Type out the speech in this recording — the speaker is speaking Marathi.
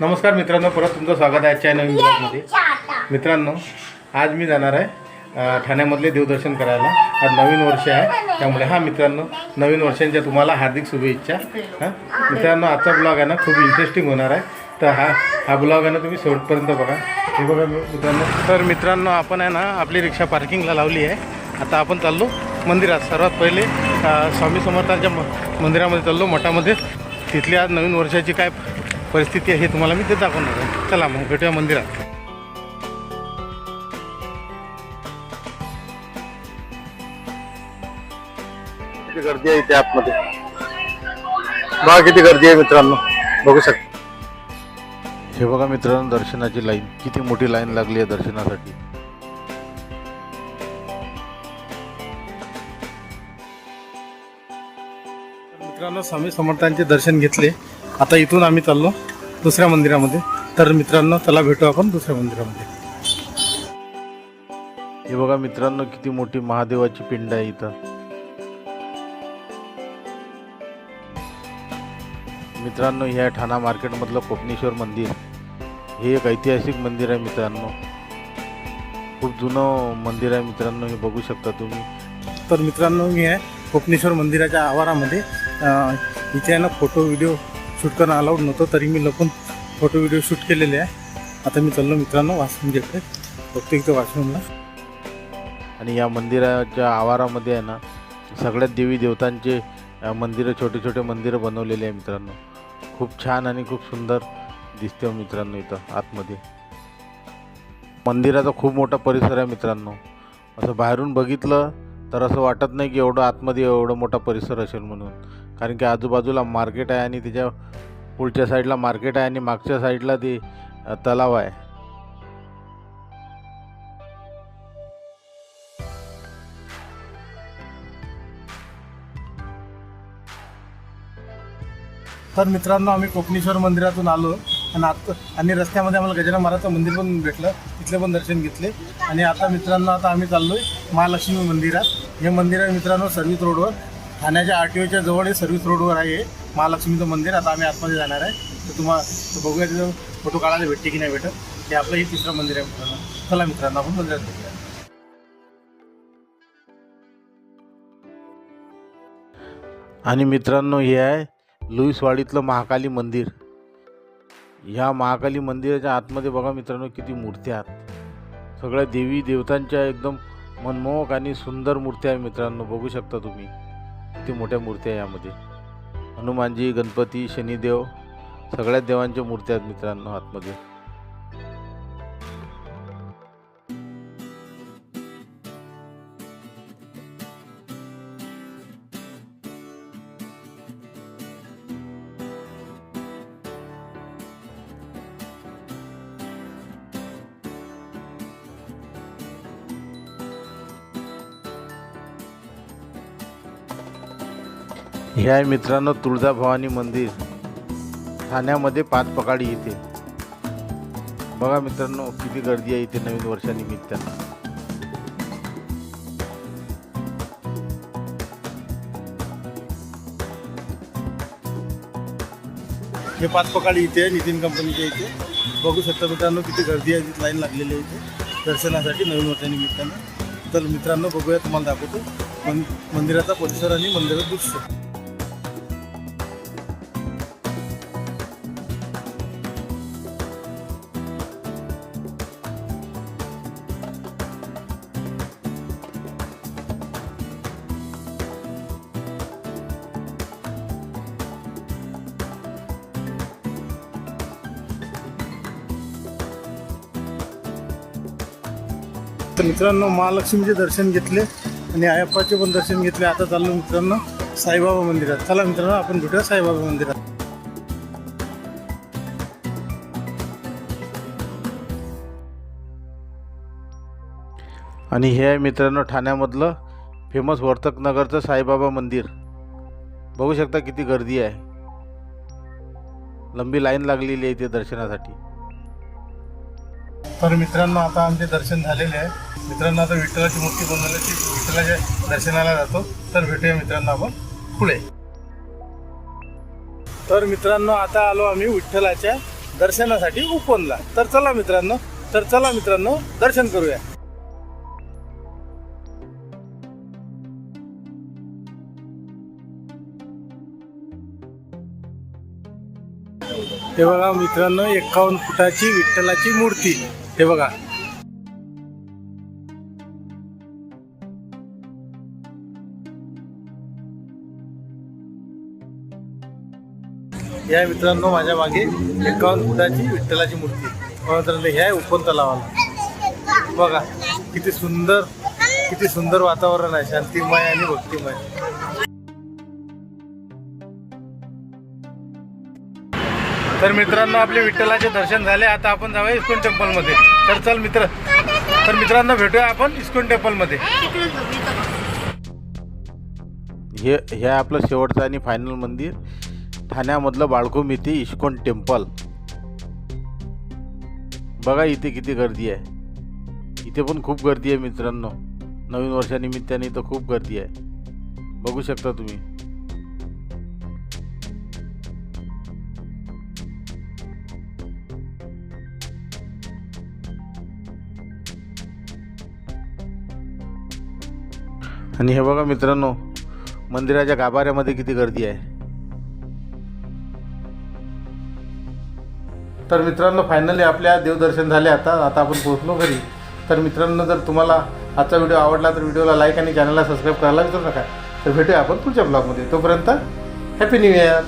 नमस्कार मित्रांनो, परत तुमचं स्वागत आहे चॅनल नवीन ब्लॉगमध्ये. मित्रांनो, आज मी जाणार आहे ठाण्यामधले देवदर्शन करायला. आज नवीन वर्ष आहे, त्यामुळे मित्रांनो, नवीन वर्षांच्या तुम्हाला हार्दिक शुभेच्छा. मित्रांनो, आजचा ब्लॉग आहे ना खूप इंटरेस्टिंग होणार आहे. तर हा ब्लॉग आहे ना तुम्ही शेवटपर्यंत बघा. हे बघा मित्रांनो. तर मित्रांनो, आपण आहे ना आपली रिक्षा पार्किंगला लावली आहे. आता आपण चाललो मंदिरात. सर्वात पहिले स्वामी समर्थांच्या मंदिरामध्ये चाललो, मठामध्ये. तिथली आज नवीन वर्षाची काय परिस्थिती आहे हे तुम्हाला मी ते दाखवणार आहे. चला मग भेटूया मंदिरात. किती गर्दी आहे इथे आतमध्ये, बघा किती गर्दी आहे मित्रांनो, बघू शकता. हे बघा मित्रांनो, दर्शनाची लाईन, किती मोठी लाईन लागली आहे दर्शनासाठी. मित्रांनो, स्वामी समर्थांचे दर्शन घेतले. आता इथून आम्ही चाललो दुसऱ्या मंदिरामध्ये. तर मित्रांनो, चला भेटू आपण दुसऱ्या मंदिरामध्ये. हे बघा मित्रांनो, किती मोठी महादेवाची पिंड आहे इथं. मित्रांनो, हे ठाणा मार्केटमधलं कोपनेश्वर मंदिर. हे एक ऐतिहासिक मंदिर आहे मित्रांनो, खूप जुनं मंदिर आहे मित्रांनो, हे बघू शकता तुम्ही. तर मित्रांनो, मी आहे कोपनेश्वर मंदिराच्या आवारामध्ये. इथे आहे ना फोटो व्हिडिओ शूट करणं अलाउड नव्हतं, तरी मी लपून फोटो व्हिडिओ शूट केलेले आहे. आता मी चाललो मित्रांनो वॉशरूम घेतलं, बघतो इथं वॉशरूमला. आणि या मंदिराच्या आवारामध्ये आहे ना सगळ्यात देवी देवतांचे मंदिरं, छोटे छोटे मंदिरं बनवलेले आहे मित्रांनो. खूप छान आणि खूप सुंदर दिसते मित्रांनो इथं आतमध्ये. मंदिराचा खूप मोठा परिसर आहे मित्रांनो. असं बाहेरून बघितलं तर असं वाटत नाही की एवढं आतमध्ये एवढं मोठा परिसर असेल म्हणून, कारण की आजूबाजूला मार्केट आहे आणि त्याच्या पुढच्या साईडला मार्केट आहे आणि मागच्या साईडला ते तलाव आहे. तर मित्रांनो, आम्ही कोपनेश्वर मंदिरातून आलो आणि रस्त्यामध्ये आम्हाला गजानन महाराजचं मंदिर पण भेटलं, तिथले पण दर्शन घेतले. आणि आता मित्रांनो, आता आम्ही चाललोय महालक्ष्मी मंदिरात. हे मंदिर आहे मित्रांनो सर्व्हिस रोडवर, ठाण्याच्या RTOच्या जवळ हे सर्व्हिस रोडवर आहे महालक्ष्मीचं मंदिर. आता आम्ही आतमध्ये जाणार आहे. तर तुम्हाला बघूया तिथं फोटो काढायला भेटते की नाही भेटत. हे आपलं हे तिसरं मंदिर आहे मित्रांनो. चला मित्रांनो, आपण मंदिरात भेटूया. आणि मित्रांनो, हे आहे लुईसवाडीतलं महाकाली मंदिर. ह्या महाकाली मंदिराच्या आतमध्ये बघा मित्रांनो किती मूर्त्या आहेत. सगळ्या देवी देवतांच्या एकदम मनमोहक आणि सुंदर मूर्त्या आहे मित्रांनो, बघू शकता तुम्ही किती मोठ्या मूर्त्या आहे यामध्ये. हनुमानजी, गणपती, शनिदेव, सगळ्या देवांच्या मूर्त्या आहेत मित्रांनो आतमध्ये. हे आहे मित्रांनो तुळजाभवानी मंदिर, ठाण्यामध्ये 5 पकाडी इथे. बघा मित्रांनो किती गर्दी आहे इथे नवीन वर्षानिमित्तानं. हे 5 पकाडी इथे आहे, नितीन कंपनीच्या इथे. बघू शकता मित्रांनो किती गर्दी आहे, तिथे लाईन लागलेली आहे इथे दर्शनासाठी नवीन वर्षानिमित्तानं. तर मित्रांनो, बघूया, तुम्हाला दाखवतो मंदिराचा परिसर आणि मंदिराचं दृश्य. तर मित्रांनो, महालक्ष्मीचे दर्शन घेतले आणि अयप्पाचे पण दर्शन घेतले. आता चाललो मित्रांनो साईबाबा मंदिरात. चला मित्रांनो, आपण भेटूया साईबाबा मंदिरात. आणि हे आहे मित्रांनो ठाण्यामधलं फेमस वर्तकनगरचं साईबाबा मंदिर. बघू शकता किती गर्दी आहे, लंबी लाईन लागलेली आहे इथे दर्शनासाठी. तर मित्रांनो, आता आमचे दर्शन झालेले आहे. मित्रांनो, आता विठ्ठलाची मूर्ती बनवल्याची विठ्ठलाच्या दर्शनाला जातो. तर भेटूया मित्रांनो आपण पुढे. तर मित्रांनो, आता आलो आम्ही विठ्ठलाच्या दर्शनासाठी उपवनला. तर चला मित्रांनो दर्शन करूया. हे बघा मित्रांनो, 51 फुटाची विठ्ठलाची मूर्ती. हे बघा, या मित्रांनो माझ्या मागे 51 फुटाची विठ्ठलाची मूर्ती. मित्रांनो ह्या उपवन तलावाला बघा किती सुंदर वातावरण आहे, शांतिमय आणि भक्तिमय. तर मित्रांनो आपले विठ्ठलाचे दर्शन झाले. आता आपण जाऊया इस्कॉन टेम्पलमध्ये. तर मित्रांनो भेटूया आपण इस्कॉन टेम्पलमध्ये. हे आपलं शेवटचं आणि फायनल मंदिर ठाण्यामधलं बाळकुम येथे इस्कॉन टेम्पल. बघा इथे किती गर्दी आहे. इथे पण खूप गर्दी आहे मित्रांनो. नवीन वर्षानिमित्ताने इथं खूप गर्दी आहे, बघू शकता तुम्ही. आणि हे बघा मित्रांनो मंदिराच्या गाभाऱ्यामध्ये किती गर्दी आहे. तर मित्रांनो फायनली आपल्या देवदर्शन झाले. आता आपण पोहोचलो घरी. तर मित्रांनो जर तुम्हाला आजचा व्हिडिओ आवडला तर व्हिडिओला लाईक आणि चॅनलला सबस्क्राईब करायला विसरू नका. तर भेटूया आपण पुढच्या ब्लॉगमध्ये. तोपर्यंत हॅपी न्यू इयर.